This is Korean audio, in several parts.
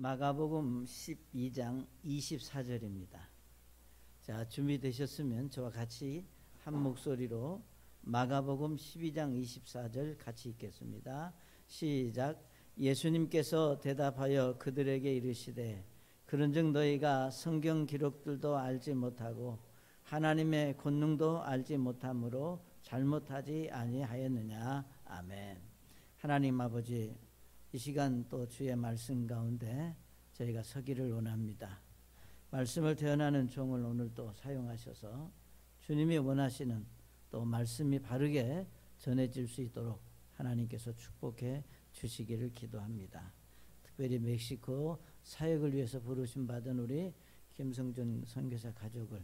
마가복음 12장 24절입니다. 자, 준비되셨으면 저와 같이 한 목소리로 마가복음 12장 24절 같이 읽겠습니다. 시작. 예수님께서 대답하여 그들에게 이르시되 그런즉 너희가 성경 기록들도 알지 못하고 하나님의 권능도 알지 못함으로 잘못하지 아니하였느냐. 아멘. 하나님 아버지, 이 시간 또 주의 말씀 가운데 저희가 서기를 원합니다. 말씀을 대언하는 종을 오늘 또 사용하셔서 주님이 원하시는 또 말씀이 바르게 전해질 수 있도록 하나님께서 축복해 주시기를 기도합니다. 특별히 멕시코 사역을 위해서 부르심 받은 우리 김성준 선교사 가족을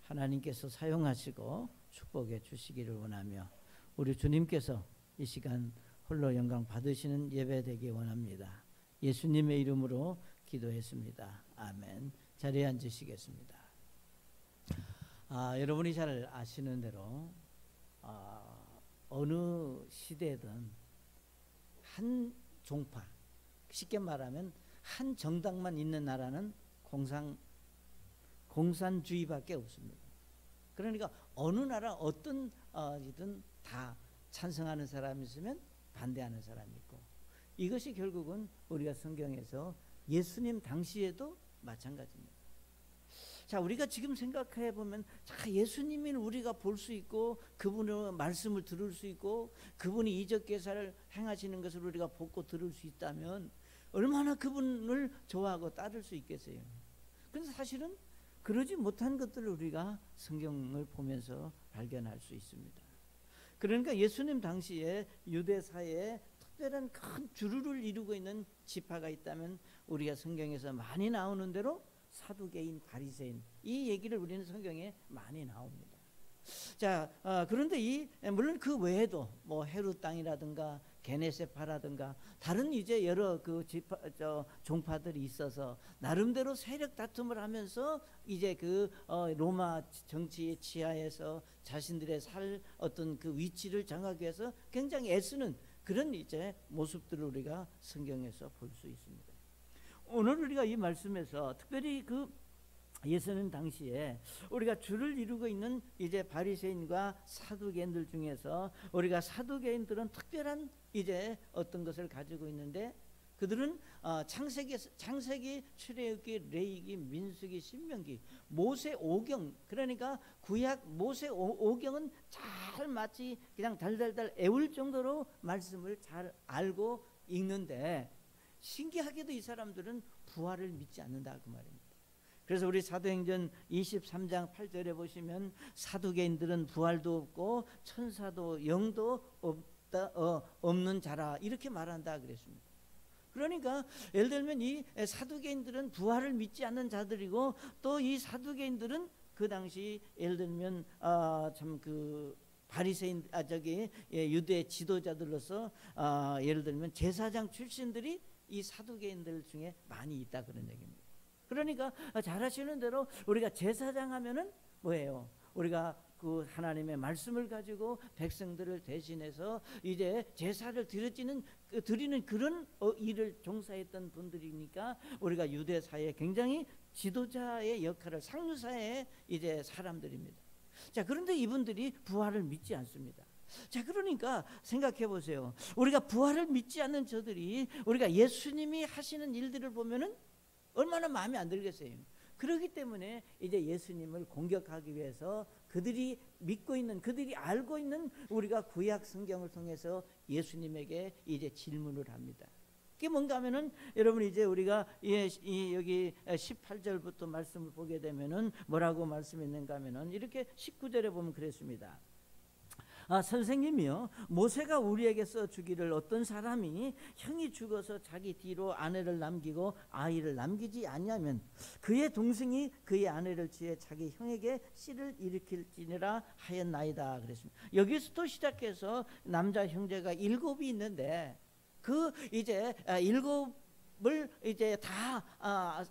하나님께서 사용하시고 축복해 주시기를 원하며 우리 주님께서 이 시간 홀로 영광 받으시는 예배 되기 원합니다. 예수님의 이름으로 기도했습니다. 아멘. 자리에 앉으시겠습니다. 여러분이 잘 아시는 대로 어느 시대든 한 종파, 쉽게 말하면 한 정당만 있는 나라는 공산주의밖에 없습니다. 그러니까 어느 나라 어떤 이든 다 찬성하는 사람이 있으면 반대하는 사람이 있고, 이것이 결국은 우리가 성경에서 예수님 당시에도 마찬가지입니다. 자, 우리가 지금 생각해 보면 예수님을 우리가 볼 수 있고 그분의 말씀을 들을 수 있고 그분이 이적 계사를 행하시는 것을 우리가 보고 들을 수 있다면 얼마나 그분을 좋아하고 따를 수 있겠어요. 그런데 사실은 그러지 못한 것들을 우리가 성경을 보면서 발견할 수 있습니다. 그러니까 예수님 당시에 유대사회에 특별한 큰 주류를 이루고 있는 지파가 있다면 우리가 성경에서 많이 나오는 대로 사두개인, 바리새인, 이 얘기를 우리는 성경에 많이 나옵니다. 자, 그런데 물론 그 외에도 뭐 헤롯 땅이라든가 게네세파라든가 다른 이제 여러 그 종파들이 있어서 나름대로 세력 다툼을 하면서 이제 그 로마 정치의 지하에서 자신들의 살 어떤 그 위치를 정하기 위해서 굉장히 애쓰는 그런 이제 모습들을 우리가 성경에서 볼 수 있습니다. 오늘 우리가 이 말씀에서 특별히 그 예수님 당시에 우리가 주를 이루고 있는 이제 바리새인과 사두개인들 중에서 우리가 사두개인들은 특별한 이제 어떤 것을 가지고 있는데, 그들은 창세기, 출애굽기, 레위기, 민수기, 신명기, 모세 오경, 그러니까 구약 모세 오경은 잘 마치 그냥 달달달 애울 정도로 말씀을 잘 알고 읽는데, 신기하게도 이 사람들은 부활을 믿지 않는다 그 말입니다. 그래서 우리 사도행전 23장 8절에 보시면 사두개인들은 부활도 없고 천사도 영도 없는 자라 이렇게 말한다 그랬습니다. 그러니까 예를 들면 이 사두개인들은 부활을 믿지 않는 자들이고, 또 이 사두개인들은 그 당시 예를 들면 참 그 바리새인 유대 지도자들로서 예를 들면 제사장 출신들이 이 사두개인들 중에 많이 있다 그런 얘기입니다. 그러니까 잘 아시는 대로 우리가 제사장 하면은 뭐예요? 우리가 그 하나님의 말씀을 가지고 백성들을 대신해서 이제 제사를 드리는 그런 일을 종사했던 분들이니까 우리가 유대 사회에 굉장히 지도자의 역할을 상류사회의 이제 사람들입니다. 자, 그런데 이분들이 부활을 믿지 않습니다. 자, 그러니까 생각해 보세요. 우리가 부활을 믿지 않는 저들이 우리가 예수님이 하시는 일들을 보면은 얼마나 마음에 안 들겠어요. 그렇기 때문에 이제 예수님을 공격하기 위해서 그들이 믿고 있는, 그들이 알고 있는 우리가 구약 성경을 통해서 예수님에게 이제 질문을 합니다. 그게 뭔가 하면은 여러분 이제 우리가 여기 18절부터 말씀을 보게 되면은 뭐라고 말씀했는가 하면은 이렇게 19절에 보면 그랬습니다. 선생님이요, 모세가 우리에게 써주기를 어떤 사람이 형이 죽어서 자기 뒤로 아내를 남기고 아이를 남기지 아니하면 그의 동생이 그의 아내를 취해 자기 형에게 씨를 일으킬지니라 하였나이다 그랬습니다. 여기서부터 시작해서 남자 형제가 7이 있는데 그 이제 7을 이제 다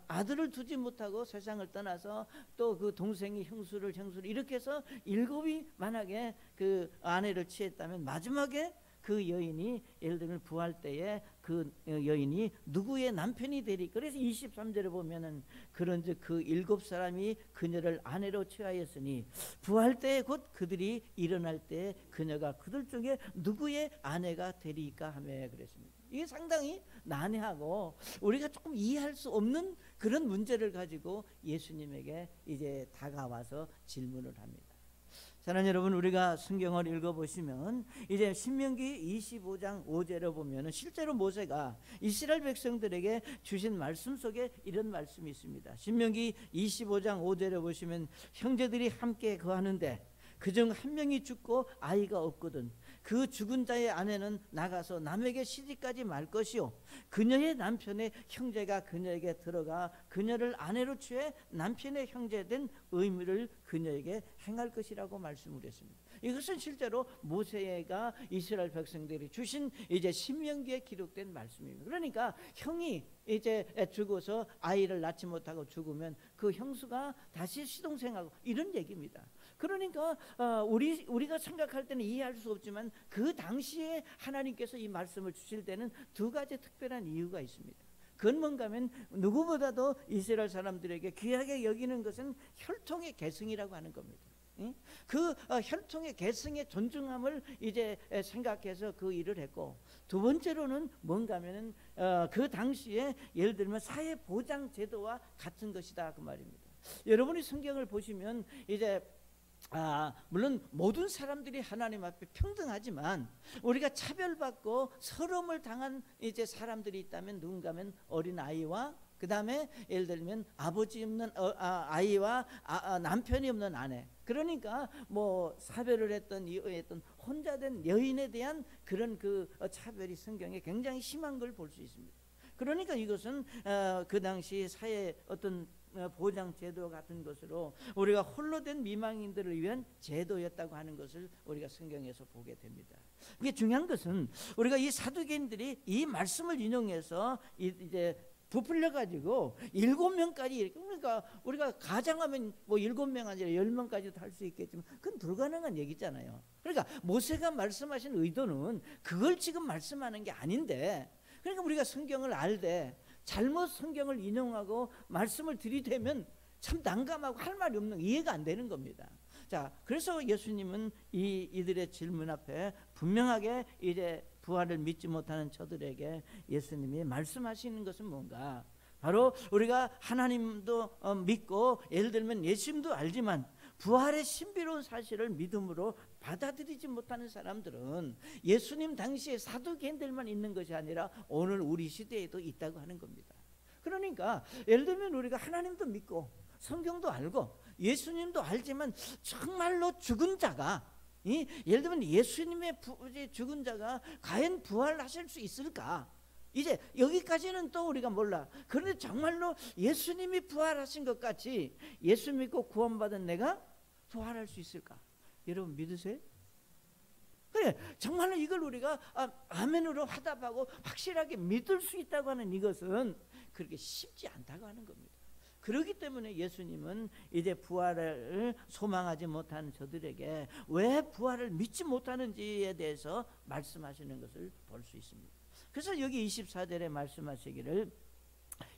아들을 두지 못하고 세상을 떠나서 또 그 동생이 형수를 이렇게 해서 7이 만약에 그 아내를 취했다면 마지막에 그 여인이 예를 들면 부활 때에 그 여인이 누구의 남편이 되리. 그래서 23절에 보면은 그런즉 그 7사람이 그녀를 아내로 취하였으니 부활 때에 곧 그들이 일어날 때 그녀가 그들 중에 누구의 아내가 되리까 하며 그랬습니다. 이게 상당히 난해하고 우리가 조금 이해할 수 없는 그런 문제를 가지고 예수님에게 이제 다가와서 질문을 합니다. 사랑하는 여러분, 우리가 성경을 읽어보시면 이제 신명기 25장 5절에 보면은 실제로 모세가 이스라엘 백성들에게 주신 말씀 속에 이런 말씀이 있습니다. 신명기 25장 5절에 보시면 형제들이 함께 거하는데 그중 한 명이 죽고 아이가 없거든 그 죽은 자의 아내는 나가서 남에게 시집가지 말 것이요 그녀의 남편의 형제가 그녀에게 들어가 그녀를 아내로 취해 남편의 형제된 의무를 그녀에게 행할 것이라고 말씀을 했습니다. 이것은 실제로 모세가 이스라엘 백성들이 주신 이제 신명기에 기록된 말씀입니다. 그러니까 형이 이제 죽어서 아이를 낳지 못하고 죽으면 그 형수가 다시 시동생하고 이런 얘기입니다. 그러니까 우리가 생각할 때는 이해할 수 없지만 그 당시에 하나님께서 이 말씀을 주실 때는 두 가지 특별한 이유가 있습니다. 그건 뭔가 하면 누구보다도 이스라엘 사람들에게 귀하게 여기는 것은 혈통의 계승이라고 하는 겁니다. 그 혈통의 계승의 존중함을 이제 생각해서 그 일을 했고, 두 번째로는 뭔가 하면은 그 당시에 예를 들면 사회 보장 제도와 같은 것이다 그 말입니다. 여러분이 성경을 보시면 이제 물론 모든 사람들이 하나님 앞에 평등하지만 우리가 차별받고 서름을 당한 이제 사람들이 있다면 누군가면 어린 아이와 그 다음에 예를 들면 아버지 없는 아이와 남편이 없는 아내, 그러니까 뭐 사별을 했던 혼자 된 여인에 대한 그런 그 차별이 성경에 굉장히 심한 걸 볼 수 있습니다. 그러니까 이것은 그 당시 사회 어떤 보장 제도 같은 것으로 우리가 홀로 된 미망인들을 위한 제도였다고 하는 것을 우리가 성경에서 보게 됩니다. 이게 중요한 것은 우리가 이 사두개인들이 이 말씀을 인용해서 이제 부풀려 가지고 7명까지, 그러니까 우리가 가장하면 뭐 7명 아니라 10명까지도 할 수 있겠지만 그건 불가능한 얘기잖아요. 그러니까 모세가 말씀하신 의도는 그걸 지금 말씀하는 게 아닌데, 그러니까 우리가 성경을 알되 잘못 성경을 인용하고 말씀을 들이대면 참 난감하고 할 말이 없는, 이해가 안 되는 겁니다. 자, 그래서 예수님은 이들의 질문 앞에 분명하게 이제 부활을 믿지 못하는 저들에게 예수님이 말씀하시는 것은 뭔가, 바로 우리가 하나님도 믿고 예를 들면 예수님도 알지만 부활의 신비로운 사실을 믿음으로 받아들이지 못하는 사람들은 예수님 당시에 사두개인들만 있는 것이 아니라 오늘 우리 시대에도 있다고 하는 겁니다. 그러니까 예를 들면 우리가 하나님도 믿고 성경도 알고 예수님도 알지만 정말로 죽은 자가, 예를 들면 예수님의 죽은 자가 과연 부활하실 수 있을까? 이제 여기까지는 또 우리가 몰라. 그런데 정말로 예수님이 부활하신 것 같이 예수 믿고 구원받은 내가 부활할 수 있을까? 여러분 믿으세요? 그래, 정말로 이걸 우리가 아멘으로 화답하고 확실하게 믿을 수 있다고 하는 이것은 그렇게 쉽지 않다고 하는 겁니다. 그렇기 때문에 예수님은 이제 부활을 소망하지 못하는 저들에게 왜 부활을 믿지 못하는지에 대해서 말씀하시는 것을 볼 수 있습니다. 그래서 여기 24절에 말씀하시기를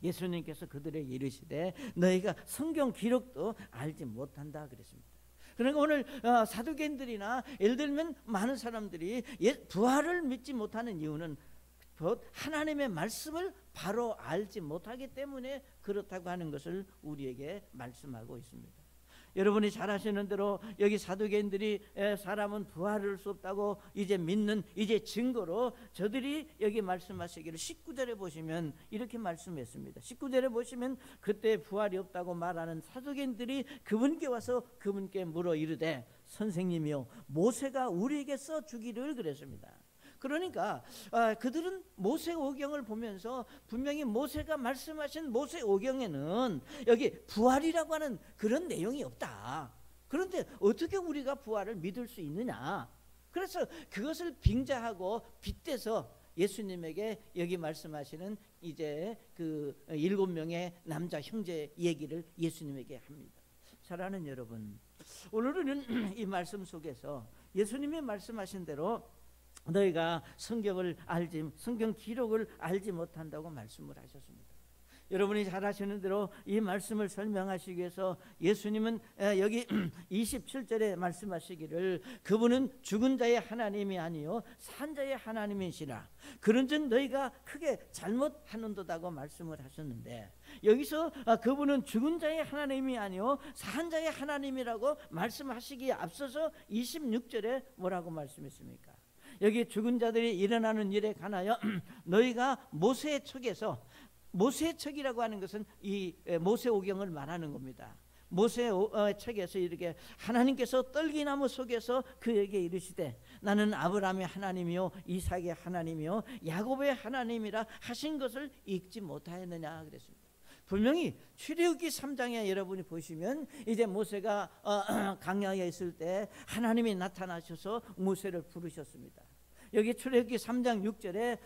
예수님께서 그들에게 이르시되 너희가 성경 기록도 알지 못한다 그랬습니다. 그러니까 오늘 사두개인들이나 예를 들면 많은 사람들이 부활을 믿지 못하는 이유는 곧 하나님의 말씀을 바로 알지 못하기 때문에 그렇다고 하는 것을 우리에게 말씀하고 있습니다. 여러분이 잘 아시는 대로 여기 사두개인들이 사람은 부활할 수 없다고 이제 믿는 이제 증거로 저들이 여기 말씀하시기를 19절에 보시면 이렇게 말씀했습니다. 19절에 보시면 그때 부활이 없다고 말하는 사두개인들이 그분께 와서 그분께 물어 이르되 선생님이요 모세가 우리에게 써주기를 그랬습니다. 그러니까 그들은 모세 오경을 보면서 분명히 모세가 말씀하신 모세 오경에는 여기 부활이라고 하는 그런 내용이 없다. 그런데 어떻게 우리가 부활을 믿을 수 있느냐? 그래서 그것을 빙자하고 빗대서 예수님에게 여기 말씀하시는 이제 그 7명의 남자 형제 얘기를 예수님에게 합니다. 사랑하는 여러분, 오늘은 이 말씀 속에서 예수님이 말씀하신 대로 너희가 성경 기록을 알지 못한다고 말씀을 하셨습니다. 여러분이 잘 아시는 대로 이 말씀을 설명하시기 위해서 예수님은 여기 27절에 말씀하시기를 그분은 죽은 자의 하나님이 아니요 산 자의 하나님이시라. 그런즉 너희가 크게 잘못하는도다고 말씀을 하셨는데, 여기서 그분은 죽은 자의 하나님이 아니요 산 자의 하나님이라고 말씀하시기에 앞서서 26절에 뭐라고 말씀했습니까? 여기 죽은 자들이 일어나는 일에 관하여 너희가 모세의 척에서, 모세의 척이라고 하는 것은 이 모세오경을 말하는 겁니다. 모세의 척에서 이렇게 하나님께서 떨기나무 속에서 그에게 이르시되 나는 아브라함의 하나님이요 이삭의 하나님이요 야곱의 하나님이라 하신 것을 읽지 못하였느냐 그랬습니다. 분명히 출애굽기 3장에 여러분이 보시면 이제 모세가 광야에 있을 때 하나님이 나타나셔서 모세를 부르셨습니다. 여기 출애굽기 3장 6절에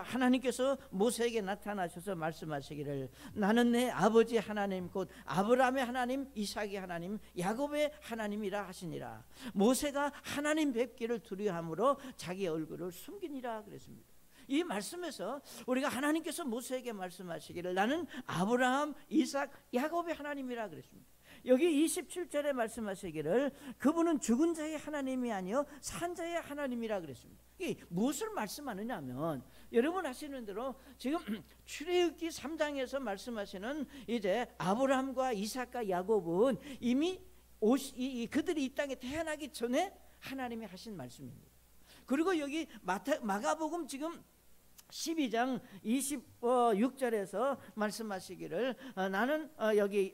하나님께서 모세에게 나타나셔서 말씀하시기를 나는 내 아버지 하나님 곧 아브라함의 하나님 이삭의 하나님 야곱의 하나님이라 하시니라. 모세가 하나님 뵙기를 두려워함으로 자기 얼굴을 숨기니라 그랬습니다. 이 말씀에서 우리가 하나님께서 모세에게 말씀하시기를 나는 아브라함 이삭 야곱의 하나님이라 그랬습니다. 여기 27절에 말씀하시기를 그분은 죽은 자의 하나님이 아니요 산 자의 하나님이라 그랬습니다. 이 무엇을 말씀하느냐 하면 여러분 아시는 대로 지금 출애굽기 3장에서 말씀하시는 이제 아브라함과 이삭과 야곱은 이미 그들이 이 땅에 태어나기 전에 하나님이 하신 말씀입니다. 그리고 여기 마가복음 지금 12장 26절에서 말씀하시기를 나는 여기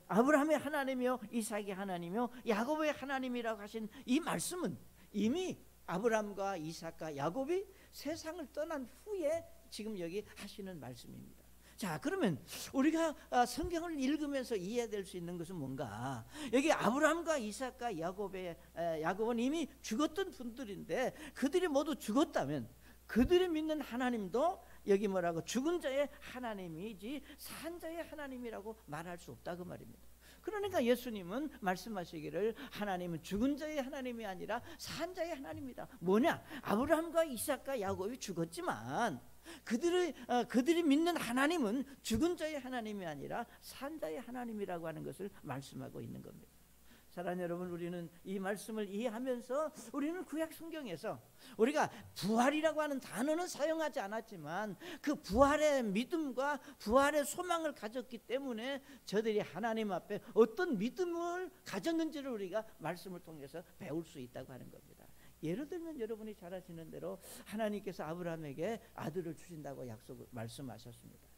아브라함의 하나님이요 이삭의 하나님이요 야곱의 하나님이라고 하신 이 말씀은 이미 아브라함과 이삭과 야곱이 세상을 떠난 후에 지금 여기 하시는 말씀입니다. 자, 그러면 우리가 성경을 읽으면서 이해될 수 있는 것은 뭔가, 여기 아브라함과 이삭과 야곱은 이미 죽었던 분들인데 그들이 모두 죽었다면 그들이 믿는 하나님도 여기 뭐라고 죽은 자의 하나님이지 산 자의 하나님이라고 말할 수 없다 그 말입니다. 그러니까 예수님은 말씀하시기를 하나님은 죽은 자의 하나님이 아니라 산 자의 하나님이다. 뭐냐? 아브라함과 이삭과 야곱이 죽었지만 그들이 믿는 하나님은 죽은 자의 하나님이 아니라 산 자의 하나님이라고 하는 것을 말씀하고 있는 겁니다. 사랑하는 여러분, 우리는 이 말씀을 이해하면서 우리는 구약 성경에서 우리가 부활이라고 하는 단어는 사용하지 않았지만 그 부활의 믿음과 부활의 소망을 가졌기 때문에 저들이 하나님 앞에 어떤 믿음을 가졌는지를 우리가 말씀을 통해서 배울 수 있다고 하는 겁니다. 예를 들면 여러분이 잘 아시는 대로 하나님께서 아브라함에게 아들을 주신다고 말씀하셨습니다.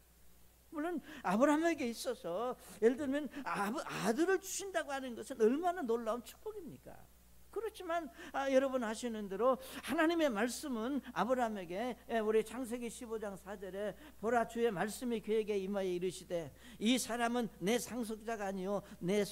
물론 아브라함에게 있어서 예를 들면 아들을 주신다고 하는 것은 얼마나 놀라운 축복입니까? 그렇지만 여러분 아시는 대로 하나님의 말씀은 아브라함에게 우리 창세기 15장 4절에 보라 주의 말씀이 그에게 임하여 이르시되 이 사람은 내 상속자가 아니요 내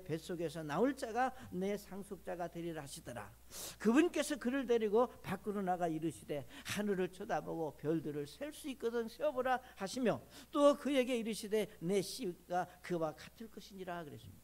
뱃속에서 나올 자가 내 상속자가 되리라 하시더라. 그분께서 그를 데리고 밖으로 나가 이르시되 하늘을 쳐다보고 별들을 셀 수 있거든 세어보라 하시며 또 그에게 이르시되 내 씨가 그와 같을 것이니라 그랬습니다.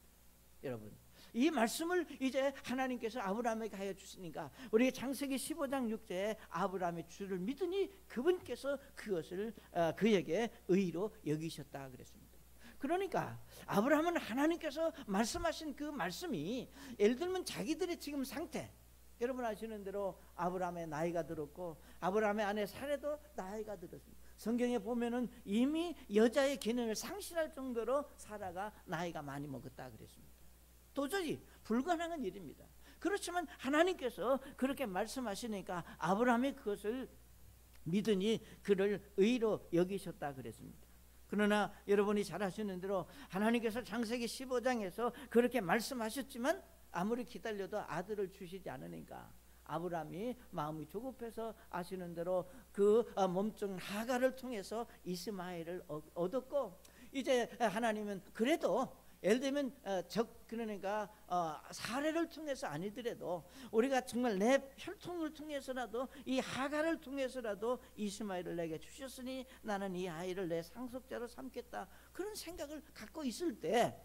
여러분, 이 말씀을 이제 하나님께서 아브라함에게 하여 주시니까 우리 창세기 15장 6절에 아브라함의 주를 믿으니 그분께서 그것을 그에게 의로 여기셨다 그랬습니다. 그러니까 아브라함은 하나님께서 말씀하신 그 말씀이 예를 들면 자기들의 지금 상태, 여러분 아시는 대로 아브라함의 나이가 들었고 아브라함의 아내 사레도 나이가 들었습니다. 성경에 보면은 이미 여자의 기능을 상실할 정도로 사라가 나이가 많이 먹었다 그랬습니다. 도저히 불가능한 일입니다. 그렇지만 하나님께서 그렇게 말씀하시니까 아브라함이 그것을 믿으니 그를 의로 여기셨다 그랬습니다. 그러나 여러분이 잘 아시는 대로 하나님께서 창세기 15장에서 그렇게 말씀하셨지만 아무리 기다려도 아들을 주시지 않으니까 아브라함이 마음이 조급해서 아시는 대로 그 몸종 하갈을 통해서 이스마엘을 얻었고, 이제 하나님은 그래도 예를 들면 그러니까 사례를 통해서 아니더라도 우리가 정말 내 혈통을 통해서라도 이 하갈을 통해서라도 이스마엘을 내게 주셨으니 나는 이 아이를 내 상속자로 삼겠다, 그런 생각을 갖고 있을 때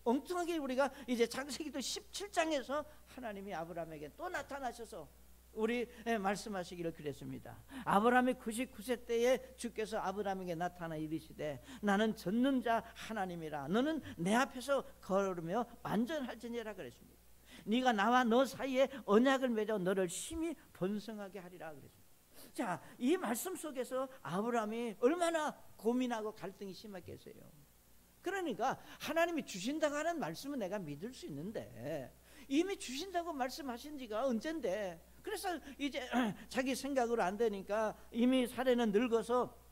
엉뚱하게 우리가 이제 창세기도 17장에서 하나님이 아브라함에게 또 나타나셔서 우리 말씀하시기를 그랬습니다. 아브라함이 99세 때에 주께서 아브라함에게 나타나 이르시되 나는 젖는 자 하나님이라. 너는 내 앞에서 걸으며 완전할지니라 그랬습니다. 네가 나와 너 사이에 언약을 맺어 너를 심히 번성하게 하리라 그랬습니다. 자, 이 말씀 속에서 아브라함이 얼마나 고민하고 갈등이 심했겠어요. 그러니까 하나님이 주신다고 하는 말씀은 내가 믿을 수 있는데 이미 주신다고 말씀하신 지가 언젠데, 그래서 이제 자기 생각으로 안 되니까 이미 사례는 늙어서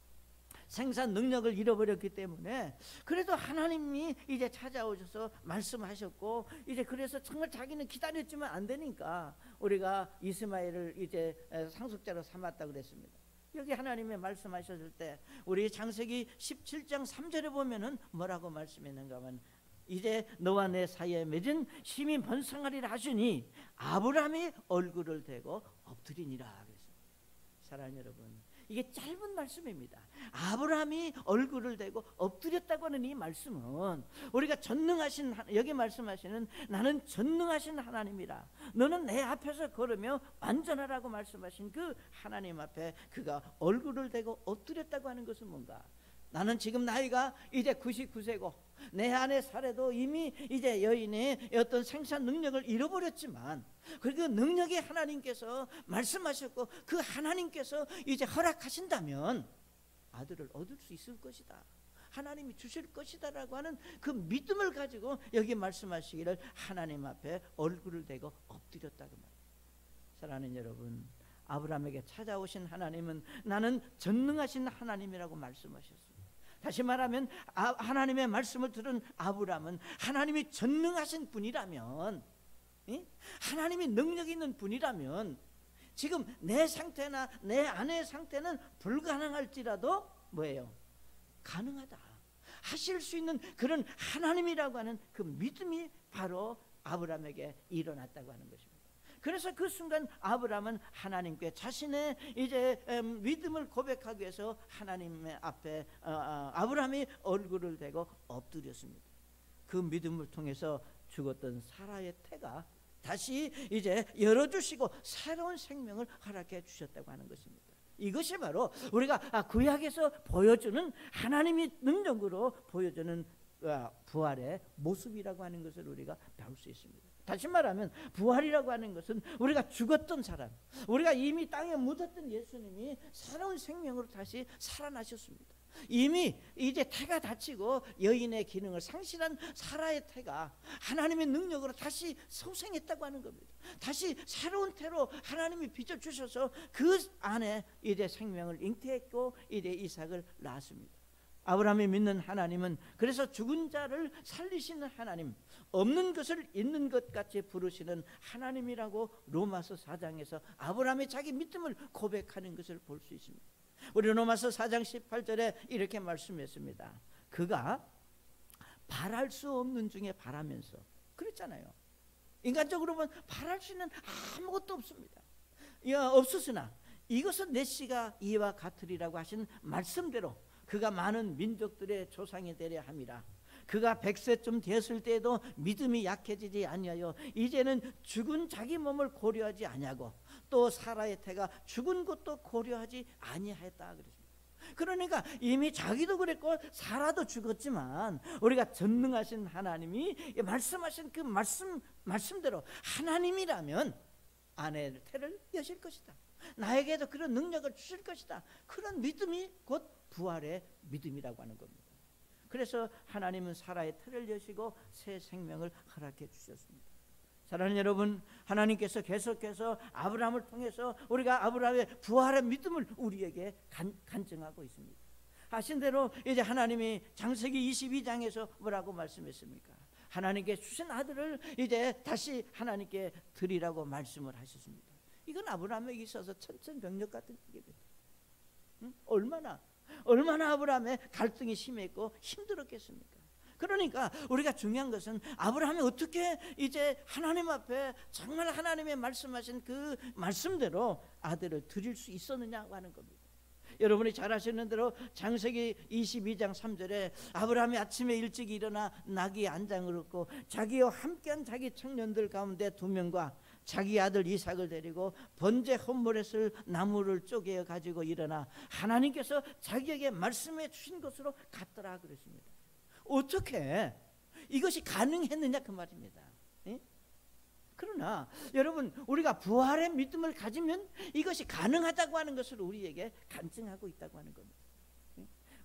생산 능력을 잃어버렸기 때문에 그래도 하나님이 이제 찾아오셔서 말씀하셨고, 이제 그래서 정말 자기는 기다렸지만 안 되니까 우리가 이스마엘을 이제 상속자로 삼았다 그랬습니다. 여기 하나님의 말씀하셨을 때 우리 창세기 17장 3절에 보면은 뭐라고 말씀했는가 하면 이제 너와 내 사이에 맺은 심히 번성하리라 하시니 아브라함이 얼굴을 대고 엎드리니라 그랬습니다. 사랑하는 여러분, 이게 짧은 말씀입니다. 아브라함이 얼굴을 대고 엎드렸다고 하는 이 말씀은 우리가 전능하신, 여기 말씀하시는 나는 전능하신 하나님이라 너는 내 앞에서 걸으며 완전하라고 말씀하신 그 하나님 앞에 그가 얼굴을 대고 엎드렸다고 하는 것은 뭔가? 나는 지금 나이가 이제 99세고 내 안에 살아도 이미 이제 여인의 어떤 생산 능력을 잃어버렸지만 그 능력이 하나님께서 말씀하셨고 그 하나님께서 이제 허락하신다면 아들을 얻을 수 있을 것이다, 하나님이 주실 것이다 라고 하는 그 믿음을 가지고 여기 말씀하시기를 하나님 앞에 얼굴을 대고 엎드렸다고 말합니다. 사랑하는 여러분, 아브라함에게 찾아오신 하나님은 나는 전능하신 하나님이라고 말씀하셨습니다. 다시 말하면 하나님의 말씀을 들은 아브라함은 하나님이 전능하신 분이라면, 하나님이 능력 있는 분이라면 지금 내 상태나 내 아내의 상태는 불가능할지라도 뭐예요? 가능하다, 하실 수 있는 그런 하나님이라고 하는 그 믿음이 바로 아브라함에게 일어났다고 하는 것입니다. 그래서 그 순간 아브라함은 하나님께 자신의 이제 믿음을 고백하기 위해서 하나님 앞에 아브라함이 얼굴을 대고 엎드렸습니다. 그 믿음을 통해서 죽었던 사라의 태가 다시 이제 열어주시고 새로운 생명을 허락해 주셨다고 하는 것입니다. 이것이 바로 우리가 구약에서 보여주는 하나님이 능력으로 보여주는 부활의 모습이라고 하는 것을 우리가 배울 수 있습니다. 다시 말하면 부활이라고 하는 것은 우리가 죽었던 사람, 우리가 이미 땅에 묻었던 예수님이 새로운 생명으로 다시 살아나셨습니다. 이미 이제 태가 닫히고 여인의 기능을 상실한 사라의 태가 하나님의 능력으로 다시 소생했다고 하는 겁니다. 다시 새로운 태로 하나님이 빚어주셔서 그 안에 이제 생명을 잉태했고 이제 이삭을 낳았습니다. 아브라함이 믿는 하나님은 그래서 죽은 자를 살리시는 하나님, 없는 것을 있는 것 같이 부르시는 하나님이라고 로마서 4장에서 아브라함이 자기 믿음을 고백하는 것을 볼 수 있습니다. 우리 로마서 4장 18절에 이렇게 말씀했습니다. 그가 바랄 수 없는 중에 바라면서, 그랬잖아요. 인간적으로 보면 바랄 수 있는 아무것도 없습니다. 없었으나 이것은 내 씨가 이와 같으리라고 하신 말씀대로 그가 많은 민족들의 조상이 되려 함이라. 그가 100세쯤 되었을 때에도 믿음이 약해지지 아니하여 이제는 죽은 자기 몸을 고려하지 아니하고 또 사라의 태가 죽은 것도 고려하지 아니하였다 그랬습니다. 그러니까 이미 자기도 그랬고 사라도 죽었지만 우리가 전능하신 하나님이 말씀하신 그 말씀대로 하나님이라면 아내의 태를 여실 것이다, 나에게도 그런 능력을 주실 것이다, 그런 믿음이 곧 부활의 믿음이라고 하는 겁니다. 그래서 하나님은 사라의 태를 여시고 새 생명을 허락해 주셨습니다. 사랑하는 여러분, 하나님께서 계속해서 아브라함을 통해서 우리가 아브라함의 부활의 믿음을 우리에게 간증하고 있습니다. 하신 대로 이제 하나님이 창세기 22장에서 뭐라고 말씀했습니까? 하나님께 주신 아들을 이제 다시 하나님께 드리라고 말씀을 하셨습니다. 이건 아브라함에게 있어서 천천병력 같은 얘기입니다. 얼마나 아브라함의 갈등이 심했고 힘들었겠습니까? 그러니까 우리가 중요한 것은 아브라함이 어떻게 이제 하나님 앞에 정말 하나님의 말씀하신 그 말씀대로 아들을 드릴 수 있었느냐고 하는 겁니다. 여러분이 잘 아시는 대로 창세기 22장 3절에 아브라함이 아침에 일찍 일어나 나귀 한 장을 얻고 자기와 함께한 자기 청년들 가운데 2명과 자기 아들 이삭을 데리고 번제 헌물에 쓸 나무를 쪼개어 가지고 일어나 하나님께서 자기에게 말씀해 주신 것으로 갔더라 그랬습니다. 어떻게 이것이 가능했느냐 그 말입니다. 예? 그러나 여러분, 우리가 부활의 믿음을 가지면 이것이 가능하다고 하는 것을 우리에게 간증하고 있다고 하는 겁니다.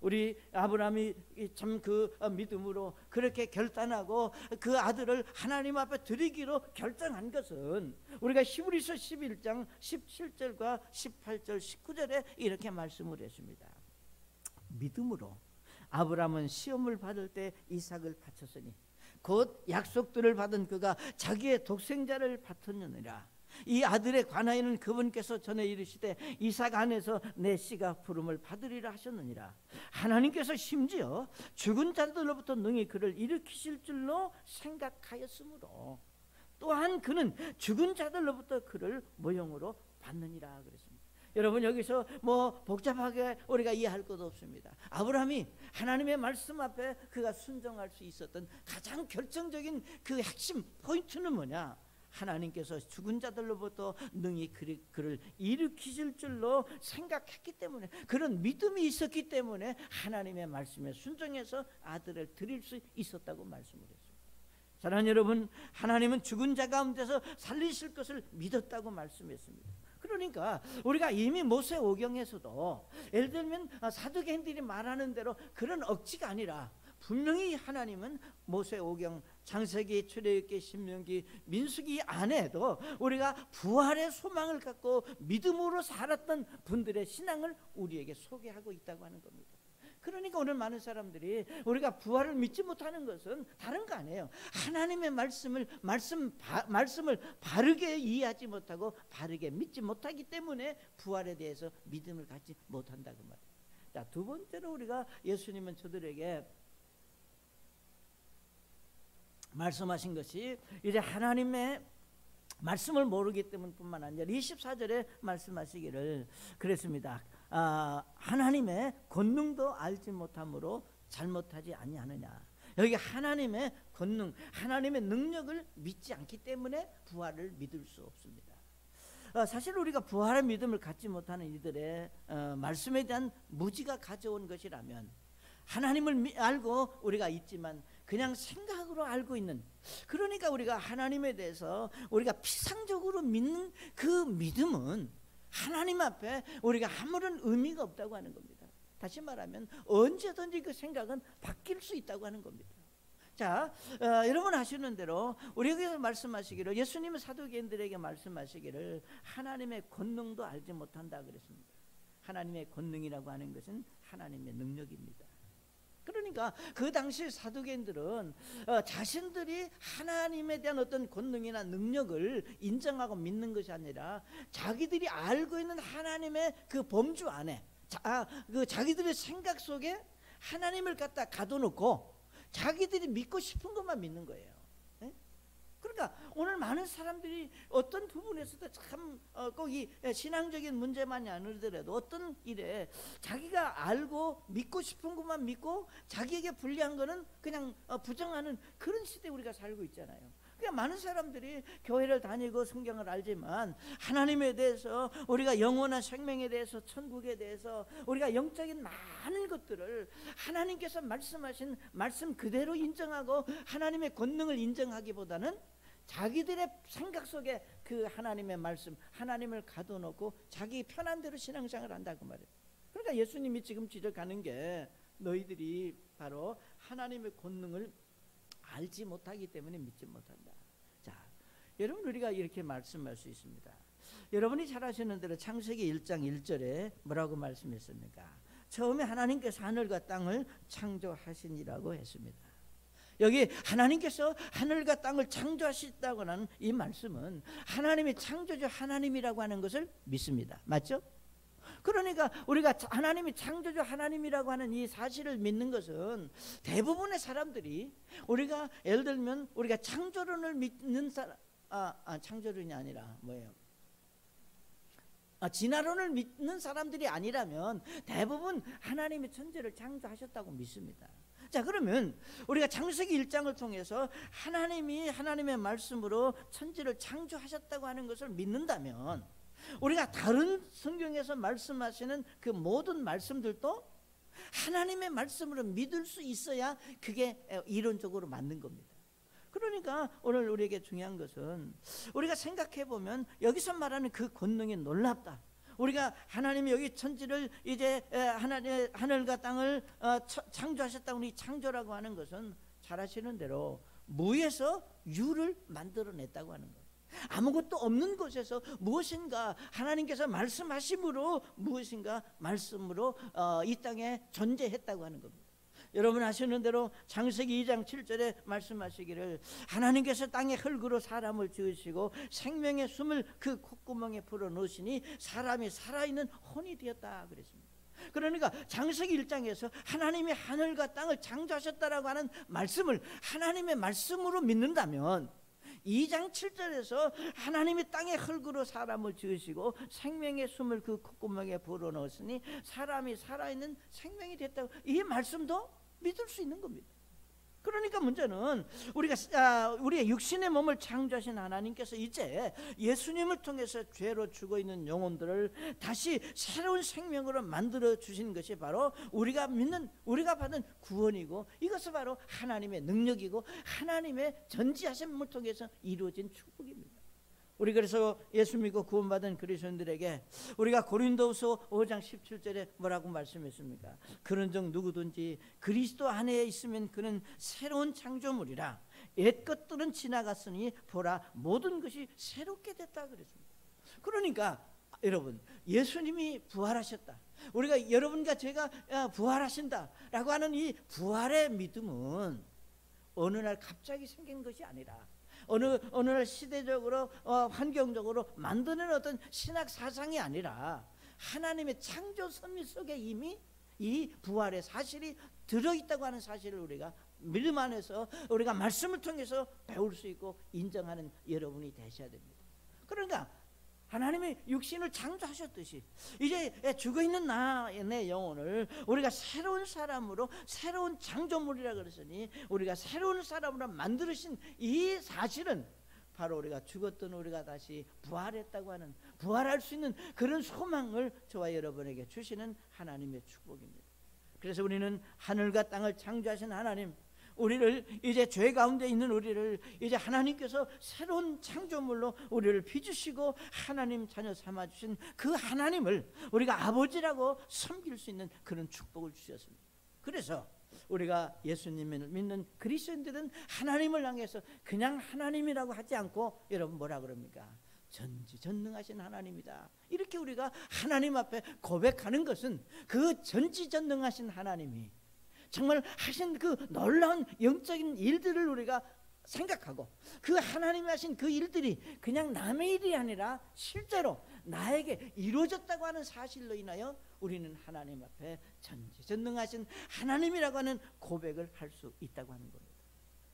우리 아브라함이 참 그 믿음으로 그렇게 결단하고 그 아들을 하나님 앞에 드리기로 결정한 것은 우리가 히브리서 11장 17절과 18절 19절에 이렇게 말씀을 했습니다. 믿음으로 아브라함은 시험을 받을 때 이삭을 바쳤으니 곧 약속들을 받은 그가 자기의 독생자를 바쳤느니라. 이 아들에 관하여는 그분께서 전에 이르시되 이삭 안에서 내 씨가 부름을 받으리라 하셨느니라. 하나님께서 심지어 죽은 자들로부터 능히 그를 일으키실 줄로 생각하였으므로 또한 그는 죽은 자들로부터 그를 모형으로 받느니라 그랬습니다. 여러분, 여기서 뭐 복잡하게 우리가 이해할 것도 없습니다. 아브라함이 하나님의 말씀 앞에 그가 순종할 수 있었던 가장 결정적인 그 핵심 포인트는 뭐냐? 하나님께서 죽은 자들로부터 능히 그를 일으키실 줄로 생각했기 때문에, 그런 믿음이 있었기 때문에 하나님의 말씀에 순종해서 아들을 드릴 수 있었다고 말씀을 했습니다. 사랑하는 여러분, 하나님은 죽은 자 가운데서 살리실 것을 믿었다고 말씀했습니다. 그러니까 우리가 이미 모세오경에서도 예를 들면 사두개인들이 말하는 대로 그런 억지가 아니라 분명히 하나님은 모세오경, 창세기, 출애굽기, 신명기, 민수기 안에도 우리가 부활의 소망을 갖고 믿음으로 살았던 분들의 신앙을 우리에게 소개하고 있다고 하는 겁니다. 그러니까 오늘 많은 사람들이 우리가 부활을 믿지 못하는 것은 다른 거 아니에요. 하나님의 말씀을 바르게 이해하지 못하고 바르게 믿지 못하기 때문에 부활에 대해서 믿음을 갖지 못한다고 말이에요. 자, 두 번째로 우리가 예수님은 저들에게 말씀하신 것이 이제 하나님의 말씀을 모르기 때문뿐만 아니라 24절에 말씀하시기를 그랬습니다. 하나님의 권능도 알지 못함으로 잘못하지 아니하느냐. 여기 하나님의 권능, 하나님의 능력을 믿지 않기 때문에 부활을 믿을 수 없습니다. 사실 우리가 부활의 믿음을 갖지 못하는 이들의 말씀에 대한 무지가 가져온 것이라면, 하나님을 알고 우리가 있지만 그냥 생각으로 알고 있는, 그러니까 우리가 하나님에 대해서 우리가 피상적으로 믿는 그 믿음은 하나님 앞에 우리가 아무런 의미가 없다고 하는 겁니다. 다시 말하면 언제든지 그 생각은 바뀔 수 있다고 하는 겁니다. 자, 여러분 아시는 대로 우리에게 말씀하시기를, 예수님은 사두개인들에게 말씀하시기를 하나님의 권능도 알지 못한다 그랬습니다. 하나님의 권능이라고 하는 것은 하나님의 능력입니다. 그러니까 그 당시 사두개인들은 자신들이 하나님에 대한 어떤 권능이나 능력을 인정하고 믿는 것이 아니라 자기들이 알고 있는 하나님의 그 범주 안에, 그 자기들의 생각 속에 하나님을 갖다 가둬놓고 자기들이 믿고 싶은 것만 믿는 거예요. 그러니까 오늘 많은 사람들이 어떤 부분에서도 참 꼭 이 신앙적인 문제만이 아니더라도 어떤 일에 자기가 알고 믿고 싶은 것만 믿고 자기에게 불리한 거는 그냥 부정하는 그런 시대에 우리가 살고 있잖아요. 그러니까 많은 사람들이 교회를 다니고 성경을 알지만 하나님에 대해서, 우리가 영원한 생명에 대해서, 천국에 대해서, 우리가 영적인 많은 것들을 하나님께서 말씀하신 말씀 그대로 인정하고 하나님의 권능을 인정하기보다는 자기들의 생각 속에 그 하나님의 말씀, 하나님을 가둬놓고 자기 편한 대로 신앙생활을 한다고 말이에요. 그러니까 예수님이 지금 지적하는 게 너희들이 바로 하나님의 권능을 알지 못하기 때문에 믿지 못한다. 자, 여러분, 우리가 이렇게 말씀할 수 있습니다. 여러분이 잘 아시는 대로 창세기 1장 1절에 뭐라고 말씀했습니까? 처음에 하나님께서 하늘과 땅을 창조하시니라고 했습니다. 여기 하나님께서 하늘과 땅을 창조하셨다고 하는 이 말씀은 하나님이 창조주 하나님이라고 하는 것을 믿습니다. 맞죠? 그러니까 우리가 하나님이 창조주 하나님이라고 하는 이 사실을 믿는 것은 대부분의 사람들이, 우리가 예를 들면 우리가 창조론을 믿는 사람, 창조론이 아니라 뭐예요? 진화론을 믿는 사람들이 아니라면 대부분 하나님이 천지를 창조하셨다고 믿습니다. 자, 그러면 우리가 창세기 1장을 통해서 하나님이 하나님의 말씀으로 천지를 창조하셨다고 하는 것을 믿는다면, 우리가 다른 성경에서 말씀하시는 그 모든 말씀들도 하나님의 말씀으로 믿을 수 있어야 그게 이론적으로 맞는 겁니다. 그러니까 오늘 우리에게 중요한 것은, 우리가 생각해 보면 여기서 말하는 그 권능이 놀랍다. 우리가 하나님이 여기 천지를 이제 하나님의 하늘과 땅을 창조하셨다고, 이 창조라고 하는 것은 잘 아시는 대로 무에서 유를 만들어냈다고 하는 거예요. 아무것도 없는 곳에서 무엇인가 하나님께서 말씀하심으로, 무엇인가 말씀으로 이 땅에 존재했다고 하는 겁니다. 여러분 아시는 대로 창세기 2장 7절에 말씀하시기를, 하나님께서 땅에 흙으로 사람을 지으시고 생명의 숨을 그 콧구멍에 불어넣으시니 사람이 살아있는 혼이 되었다 그랬습니다. 그러니까 창세기 1장에서 하나님이 하늘과 땅을 창조하셨다라고 하는 말씀을 하나님의 말씀으로 믿는다면, 2장 7절에서 하나님이 땅에 흙으로 사람을 지으시고 생명의 숨을 그 콧구멍에 불어넣으시니 사람이 살아있는 생명이 됐다고, 이 말씀도 믿을 수 있는 겁니다. 그러니까 문제는 우리의 육신의 몸을 창조하신 하나님께서 이제 예수님을 통해서 죄로 죽어있는 영혼들을 다시 새로운 생명으로 만들어 주신 것이 바로 우리가 믿는, 우리가 받은 구원이고, 이것은 바로 하나님의 능력이고 하나님의 전지하심을 통해서 이루어진 축복입니다. 우리 그래서 예수 믿고 구원받은 그리스도인들에게 우리가 고린도후서 5장 17절에 뭐라고 말씀했습니까? 그런즉 누구든지 그리스도 안에 있으면 그는 새로운 창조물이라, 옛 것들은 지나갔으니 보라 모든 것이 새롭게 됐다 그랬습니다. 그러니까 여러분, 예수님이 부활하셨다, 우리가 여러분과 제가 부활하신다라고 하는 이 부활의 믿음은 어느 날 갑자기 생긴 것이 아니라, 어느 날 시대적으로 환경적으로 만드는 어떤 신학 사상이 아니라, 하나님의 창조 섭리 속에 이미 이 부활의 사실이 들어있다고 하는 사실을 우리가 믿음 안에서, 우리가 말씀을 통해서 배울 수 있고 인정하는 여러분이 되셔야 됩니다. 그러니까 하나님이 육신을 창조하셨듯이 이제 죽어있는 내 영혼을 우리가 새로운 사람으로, 새로운 창조물이라 그랬으니 우리가 새로운 사람으로 만드신 이 사실은 바로 우리가 죽었던 우리가 다시 부활했다고 하는, 부활할 수 있는 그런 소망을 저와 여러분에게 주시는 하나님의 축복입니다. 그래서 우리는 하늘과 땅을 창조하신 하나님, 우리를 이제 죄 가운데 있는 우리를 이제 하나님께서 새로운 창조물로 우리를 빚으시고 하나님 자녀 삼아주신 그 하나님을 우리가 아버지라고 섬길 수 있는 그런 축복을 주셨습니다. 그래서 우리가 예수님을 믿는 그리스도인들은 하나님을 향해서 그냥 하나님이라고 하지 않고, 여러분 뭐라 그럽니까? 전지전능하신 하나님이다, 이렇게 우리가 하나님 앞에 고백하는 것은 그 전지전능하신 하나님이 정말 하신 그 놀라운 영적인 일들을 우리가 생각하고, 그 하나님이 하신 그 일들이 그냥 남의 일이 아니라 실제로 나에게 이루어졌다고 하는 사실로 인하여 우리는 하나님 앞에 전지전능하신 하나님이라고 하는 고백을 할 수 있다고 하는 겁니다.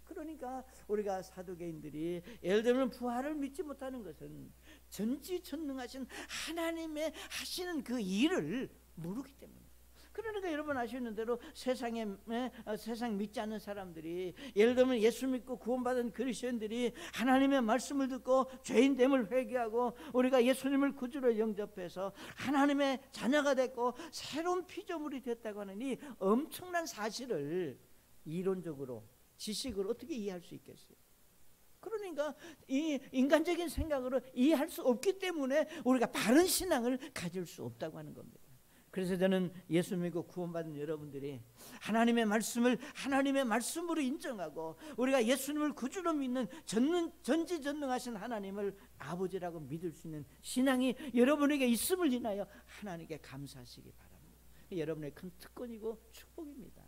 그러니까 우리가 사두개인들이 예를 들면 부활을 믿지 못하는 것은 전지전능하신 하나님의 하시는 그 일을 모르기 때문에. 그러니까 여러분 아시는 대로 세상 믿지 않는 사람들이, 예를 들면 예수 믿고 구원받은 그리스도인들이 하나님의 말씀을 듣고 죄인됨을 회개하고 우리가 예수님을 구주로 영접해서 하나님의 자녀가 됐고 새로운 피조물이 됐다고 하는 이 엄청난 사실을 이론적으로, 지식으로 어떻게 이해할 수 있겠어요? 그러니까 이 인간적인 생각으로 이해할 수 없기 때문에 우리가 바른 신앙을 가질 수 없다고 하는 겁니다. 그래서 저는 예수 믿고 구원받은 여러분들이 하나님의 말씀을 하나님의 말씀으로 인정하고, 우리가 예수님을 구주로 믿는 전지전능하신 하나님을 아버지라고 믿을 수 있는 신앙이 여러분에게 있음을 인하여 하나님께 감사하시기 바랍니다. 여러분의 큰 특권이고 축복입니다.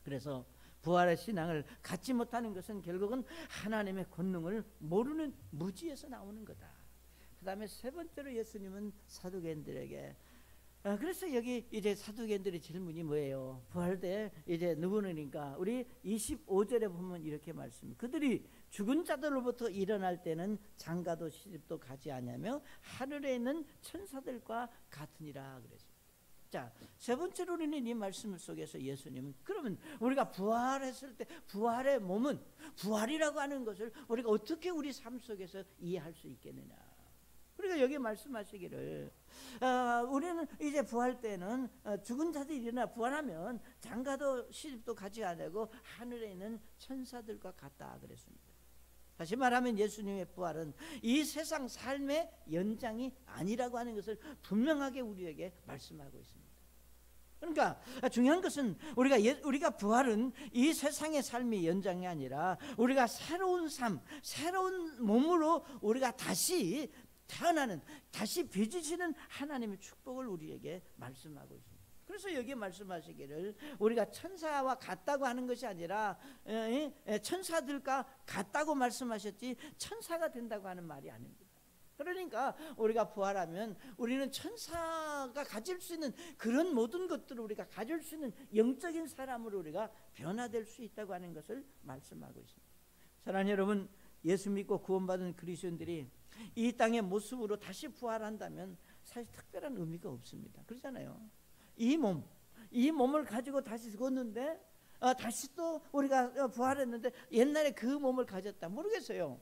그래서 부활의 신앙을 갖지 못하는 것은 결국은 하나님의 권능을 모르는 무지에서 나오는 거다. 그 다음에 세 번째로 예수님은 사두개인들에게, 그래서 여기 이제 사두개인들의 질문이 뭐예요? 부활때 이제 누구느니까 우리 25절에 보면 이렇게 말씀합니다. 그들이 죽은 자들로부터 일어날 때는 장가도 시집도 가지 아니하며 하늘에 있는 천사들과 같으니라 그랬습니다. 자, 세 번째로 우리는 이 말씀 속에서 예수님은 그러면 우리가 부활했을 때 부활의 몸은 부활이라고 하는 것을 우리가 어떻게 우리 삶 속에서 이해할 수 있겠느냐. 그러니까 여기 말씀하시기를 우리는 이제 부활 때는 죽은 자들이 일어나 부활하면 장가도 시집도 가지 않고 하늘에 있는 천사들과 같다 그랬습니다. 다시 말하면 예수님의 부활은 이 세상 삶의 연장이 아니라고 하는 것을 분명하게 우리에게 말씀하고 있습니다. 그러니까 중요한 것은 우리가 부활은 이 세상의 삶의 연장이 아니라 우리가 새로운 삶, 새로운 몸으로 우리가 다시 태어나는, 다시 빚으시는 하나님의 축복을 우리에게 말씀하고 있습니다. 그래서 여기 말씀하시기를 우리가 천사와 같다고 하는 것이 아니라 천사들과 같다고 말씀하셨지 천사가 된다고 하는 말이 아닙니다. 그러니까 우리가 부활하면 우리는 천사가 가질 수 있는 그런 모든 것들을 우리가 가질 수 있는 영적인 사람으로 우리가 변화될 수 있다고 하는 것을 말씀하고 있습니다. 사랑하는 여러분, 예수 믿고 구원받은 그리스도인들이 이 땅의 모습으로 다시 부활한다면 사실 특별한 의미가 없습니다. 그렇잖아요. 이 몸을 가지고 다시 죽었는데 다시 또 우리가 부활했는데 옛날에 그 몸을 가졌다 모르겠어요.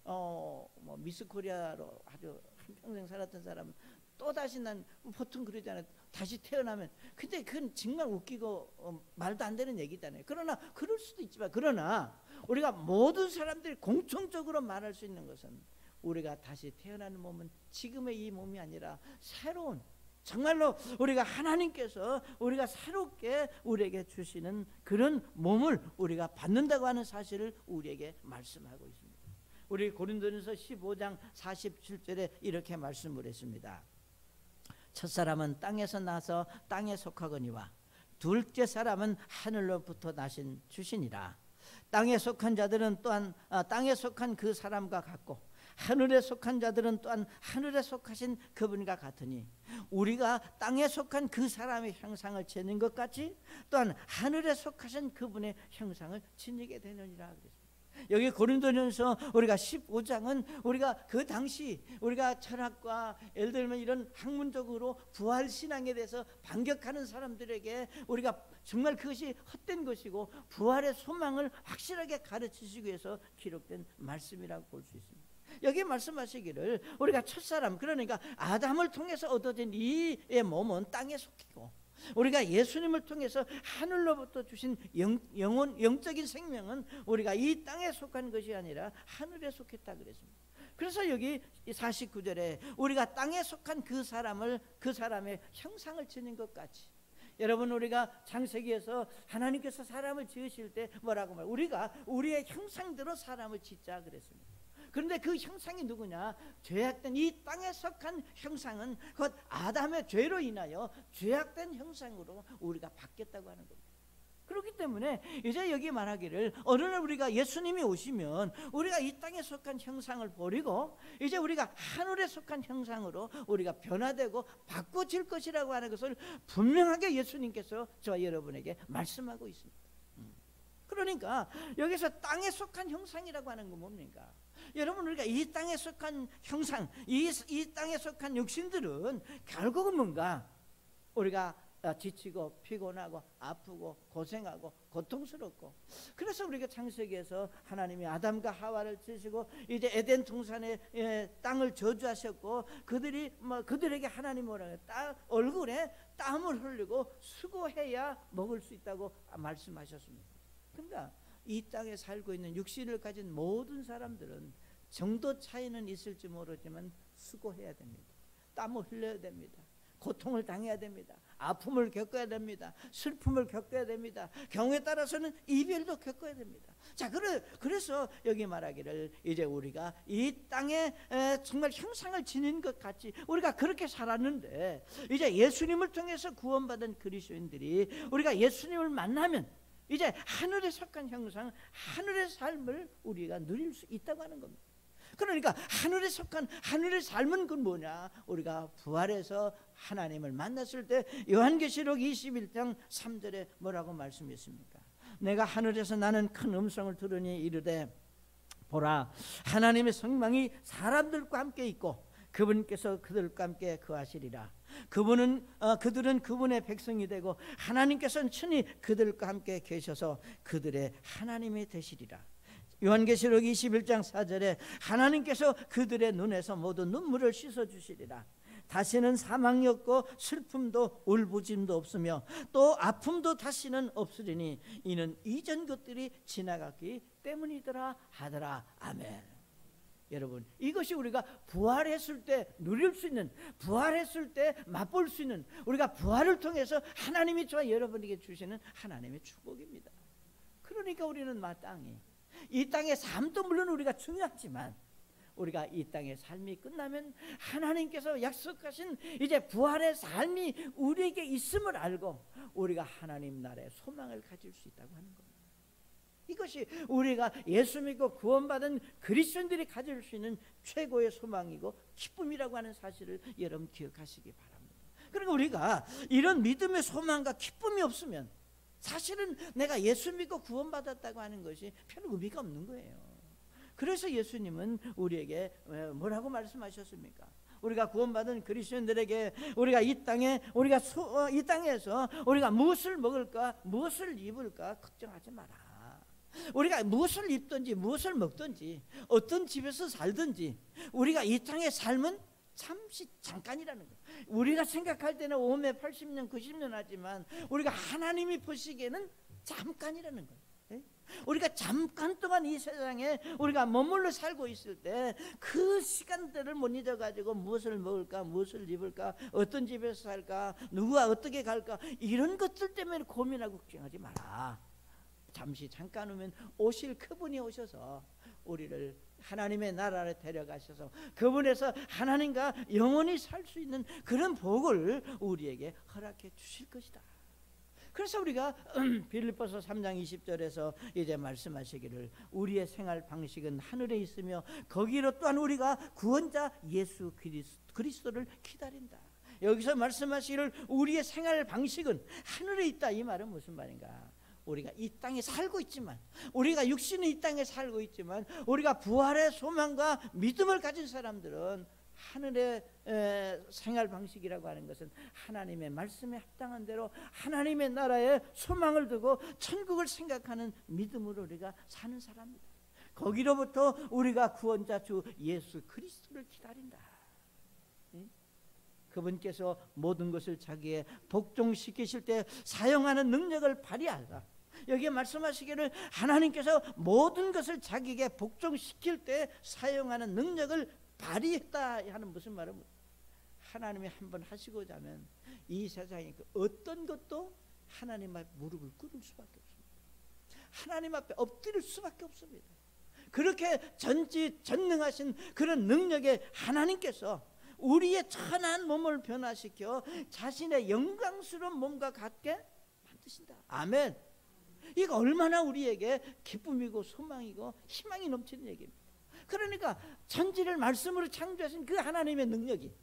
뭐 미스 코리아로 아주 한평생 살았던 사람은 또 다시 난 보통 그러잖아요. 다시 태어나면. 근데 그건 정말 웃기고 말도 안 되는 얘기잖아요. 그러나 그럴 수도 있지만 그러나 우리가 모든 사람들이 공통적으로 말할 수 있는 것은 우리가 다시 태어나는 몸은 지금의 이 몸이 아니라 새로운, 정말로 우리가 하나님께서 우리가 새롭게 우리에게 주시는 그런 몸을 우리가 받는다고 하는 사실을 우리에게 말씀하고 있습니다. 우리 고린도전서 15장 47절에 이렇게 말씀을 했습니다. 첫사람은 땅에서 나서 땅에 속하거니와 둘째 사람은 하늘로부터 나신 주시니라. 땅에 속한 자들은 또한 땅에 속한 그 사람과 같고 하늘에 속한 자들은 또한 하늘에 속하신 그분과 같으니 우리가 땅에 속한 그 사람의 형상을 지닌 것 같이 또한 하늘에 속하신 그분의 형상을 지니게 되느니라 그랬습니다. 여기 고린도전서 우리가 15장은 우리가 그 당시 우리가 철학과 예를 들면 이런 학문적으로 부활 신앙에 대해서 반격하는 사람들에게 우리가 정말 그것이 헛된 것이고 부활의 소망을 확실하게 가르치시기 위해서 기록된 말씀이라고 볼 수 있습니다. 여기 말씀하시기를 우리가 첫사람, 그러니까 아담을 통해서 얻어진 이의 몸은 땅에 속히고 우리가 예수님을 통해서 하늘로부터 주신 영적인 생명은 우리가 이 땅에 속한 것이 아니라 하늘에 속했다 그랬습니다. 그래서 여기 49절에 우리가 땅에 속한 그 사람의 형상을 지닌 것 같이, 여러분 우리가 창세기에서 하나님께서 사람을 지으실 때 뭐라고 말해요? 우리가 우리의 형상대로 사람을 짓자 그랬습니다. 그런데 그 형상이 누구냐? 죄악된 이 땅에 속한 형상은 곧 아담의 죄로 인하여 죄악된 형상으로 우리가 바뀌었다고 하는 겁니다. 그렇기 때문에 이제 여기 말하기를 어느 날 우리가 예수님이 오시면 우리가 이 땅에 속한 형상을 버리고 이제 우리가 하늘에 속한 형상으로 우리가 변화되고 바꿔질 것이라고 하는 것을 분명하게 예수님께서 저와 여러분에게 말씀하고 있습니다. 그러니까 여기서 땅에 속한 형상이라고 하는 건 뭡니까? 여러분 우리가 이 땅에 속한 형상, 이 땅에 속한 육신들은 결국은 뭔가 우리가 지치고 피곤하고 아프고 고생하고 고통스럽고, 그래서 우리가 창세기에서 하나님이 아담과 하와를 지으시고 이제 에덴 동산에 땅을 저주하셨고 그들에게 하나님 뭐라고 해요? 얼굴에 땀을 흘리고 수고해야 먹을 수 있다고 말씀하셨습니다. 그러니까 이 땅에 살고 있는 육신을 가진 모든 사람들은 정도 차이는 있을지 모르지만 수고해야 됩니다. 땀을 흘려야 됩니다. 고통을 당해야 됩니다. 아픔을 겪어야 됩니다. 슬픔을 겪어야 됩니다. 경우에 따라서는 이별도 겪어야 됩니다. 자, 그래서 여기 말하기를 이제 우리가 이 땅에 정말 형상을 지닌 것 같이 우리가 그렇게 살았는데 이제 예수님을 통해서 구원받은 그리스도인들이 우리가 예수님을 만나면 이제 하늘에 속한 형상, 하늘의 삶을 우리가 누릴 수 있다고 하는 겁니다. 그러니까 하늘에 속한 하늘의 삶은 그 뭐냐? 우리가 부활해서 하나님을 만났을 때 요한계시록 21장 3절에 뭐라고 말씀했습니까? 내가 하늘에서 나는 큰 음성을 들으니 이르되 보라, 하나님의 성망이 사람들과 함께 있고 그분께서 그들과 함께 거하시리라. 그들은 그분의 백성이 되고 하나님께서는 친히 그들과 함께 계셔서 그들의 하나님이 되시리라. 요한계시록 21장 4절에 하나님께서 그들의 눈에서 모두 눈물을 씻어주시리라. 다시는 사망이 없고 슬픔도 울부짖음도 없으며 또 아픔도 다시는 없으리니 이는 이전 것들이 지나갔기 때문이더라 하더라. 아멘. 여러분, 이것이 우리가 부활했을 때 누릴 수 있는, 부활했을 때 맛볼 수 있는, 우리가 부활을 통해서 하나님이 저와 여러분에게 주시는 하나님의 축복입니다. 그러니까 우리는 마땅히 이 땅의 삶도 물론 우리가 중요하지만 우리가 이 땅의 삶이 끝나면 하나님께서 약속하신 이제 부활의 삶이 우리에게 있음을 알고 우리가 하나님 나라의 소망을 가질 수 있다고 하는 겁니다. 이것이 우리가 예수 믿고 구원받은 그리스도인들이 가질 수 있는 최고의 소망이고 기쁨이라고 하는 사실을 여러분 기억하시기 바랍니다. 그러니까 우리가 이런 믿음의 소망과 기쁨이 없으면 사실은 내가 예수 믿고 구원받았다고 하는 것이 별 의미가 없는 거예요. 그래서 예수님은 우리에게 뭐라고 말씀하셨습니까? 우리가 구원받은 그리스도인들에게 우리가 이 땅에서 우리가 무엇을 먹을까, 무엇을 입을까 걱정하지 마라. 우리가 무엇을 입든지 무엇을 먹든지 어떤 집에서 살든지 우리가 이 땅의 삶은 잠시 잠깐이라는 거예요. 우리가 생각할 때는 5년, 80년, 90년 하지만 우리가 하나님이 보시기에는 잠깐이라는 거예요. 우리가 잠깐 동안 이 세상에 우리가 머물러 살고 있을 때 그 시간들을 못 잊어가지고 무엇을 먹을까, 무엇을 입을까, 어떤 집에서 살까, 누구와 어떻게 갈까, 이런 것들 때문에 고민하고 걱정하지 마라. 잠시 잠깐 오면 오실 그분이 오셔서 우리를 하나님의 나라를 데려가셔서 그분에서 하나님과 영원히 살 수 있는 그런 복을 우리에게 허락해 주실 것이다. 그래서 우리가 빌립보서 3장 20절에서 이제 말씀하시기를 우리의 생활 방식은 하늘에 있으며 거기로 또한 우리가 구원자 예수 그리스도를 기다린다. 여기서 말씀하시기를 우리의 생활 방식은 하늘에 있다. 이 말은 무슨 말인가? 우리가 이 땅에 살고 있지만, 우리가 육신의 이 땅에 살고 있지만 우리가 부활의 소망과 믿음을 가진 사람들은 하늘의 생활 방식이라고 하는 것은 하나님의 말씀에 합당한 대로 하나님의 나라에 소망을 두고 천국을 생각하는 믿음으로 우리가 사는 사람입니다. 거기로부터 우리가 구원자 주 예수 그리스도를 기다린다. 그분께서 모든 것을 자기의 복종시키실 때 사용하는 능력을 발휘하라. 여기에 말씀하시기를 하나님께서 모든 것을 자기에게 복종시킬 때 사용하는 능력을 발휘했다 하는 무슨 말은, 하나님이 한번 하시고자 하면 이 세상에 어떤 것도 하나님 앞에 무릎을 꿇을 수밖에 없습니다. 하나님 앞에 엎드릴 수밖에 없습니다. 그렇게 전지전능하신 그런 능력의 하나님께서 우리의 천한 몸을 변화시켜 자신의 영광스러운 몸과 같게 만드신다. 아멘. 이거 얼마나 우리에게 기쁨이고 소망이고 희망이 넘치는 얘기입니다. 그러니까 천지를 말씀으로 창조하신 그 하나님의 능력이,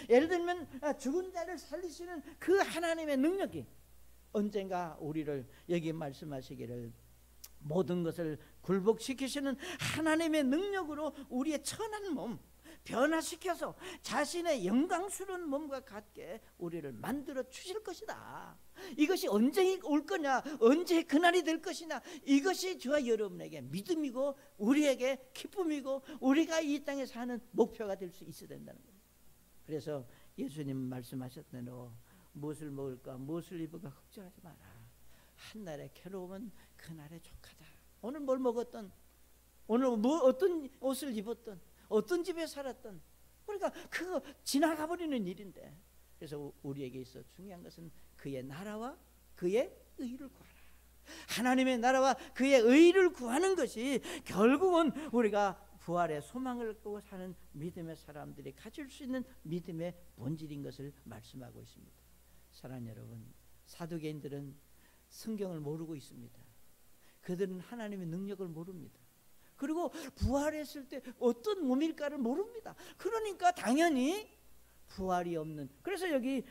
예를 들면 죽은 자를 살리시는 그 하나님의 능력이 언젠가 우리를, 여기 말씀하시기를 모든 것을 굴복시키시는 하나님의 능력으로 우리의 천한 몸 변화시켜서 자신의 영광스러운 몸과 같게 우리를 만들어 주실 것이다. 이것이 언제 올 거냐, 언제 그날이 될 것이냐, 이것이 저와 여러분에게 믿음이고 우리에게 기쁨이고 우리가 이 땅에 사는 목표가 될 수 있어야 된다는 거예요. 그래서 예수님 말씀하셨대로 무엇을 먹을까, 무엇을 입을까 걱정하지 마라. 한날의 괴로움은 그날의 족하다. 오늘 뭘 먹었던, 오늘 어떤 옷을 입었던, 어떤 집에 살았던, 우리가 그거 지나가 버리는 일인데, 그래서 우리에게 있어 중요한 것은 그의 나라와 그의 의를 구하라. 하나님의 나라와 그의 의를 구하는 것이 결국은 우리가 부활의 소망을 갖고 사는 믿음의 사람들이 가질 수 있는 믿음의 본질인 것을 말씀하고 있습니다. 사랑하는 여러분, 사두개인들은 성경을 모르고 있습니다. 그들은 하나님의 능력을 모릅니다. 그리고 부활했을 때 어떤 몸일까를 모릅니다. 그러니까 당연히 부활이 없는, 그래서 여기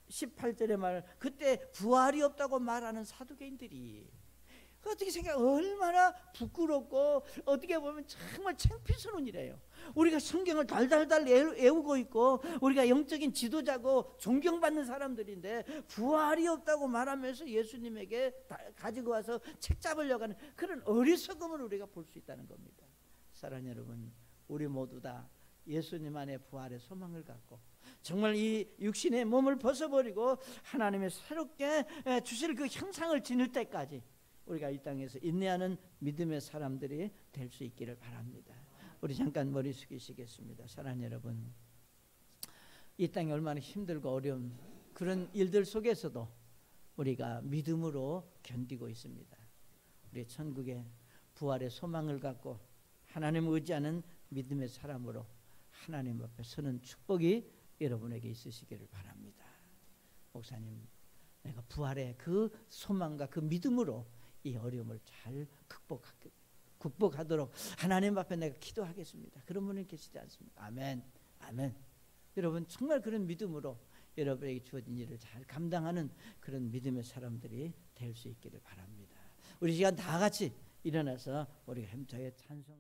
18절에 말, 그때 부활이 없다고 말하는 사두개인들이 어떻게 생각? 얼마나 부끄럽고 어떻게 보면 정말 창피스러운 일이에요. 우리가 성경을 달달달 외우고 있고 우리가 영적인 지도자고 존경받는 사람들인데 부활이 없다고 말하면서 예수님에게 가지고 와서 책 잡으려고 하는 그런 어리석음을 우리가 볼 수 있다는 겁니다. 사랑하는 여러분, 우리 모두 다 예수님 안에 부활의 소망을 갖고 정말 이 육신의 몸을 벗어버리고 하나님의 새롭게 주실 그 형상을 지닐 때까지 우리가 이 땅에서 인내하는 믿음의 사람들이 될 수 있기를 바랍니다. 우리 잠깐 머리 숙이시겠습니다. 사랑하는 여러분, 이 땅이 얼마나 힘들고 어려운 그런 일들 속에서도 우리가 믿음으로 견디고 있습니다. 우리 천국의 부활의 소망을 갖고 하나님을 의지하는 믿음의 사람으로 하나님 앞에 서는 축복이 여러분에게 있으시기를 바랍니다. 목사님, 내가 부활의 그 소망과 그 믿음으로 이 어려움을 잘 극복하도록 하나님 앞에 내가 기도하겠습니다. 그런 분이 계시지 않습니까? 아멘. 아멘. 여러분 정말 그런 믿음으로 여러분에게 주어진 일을 잘 감당하는 그런 믿음의 사람들이 될 수 있기를 바랍니다. 우리 시간 다 같이 일어나서 우리가 힘차게 찬송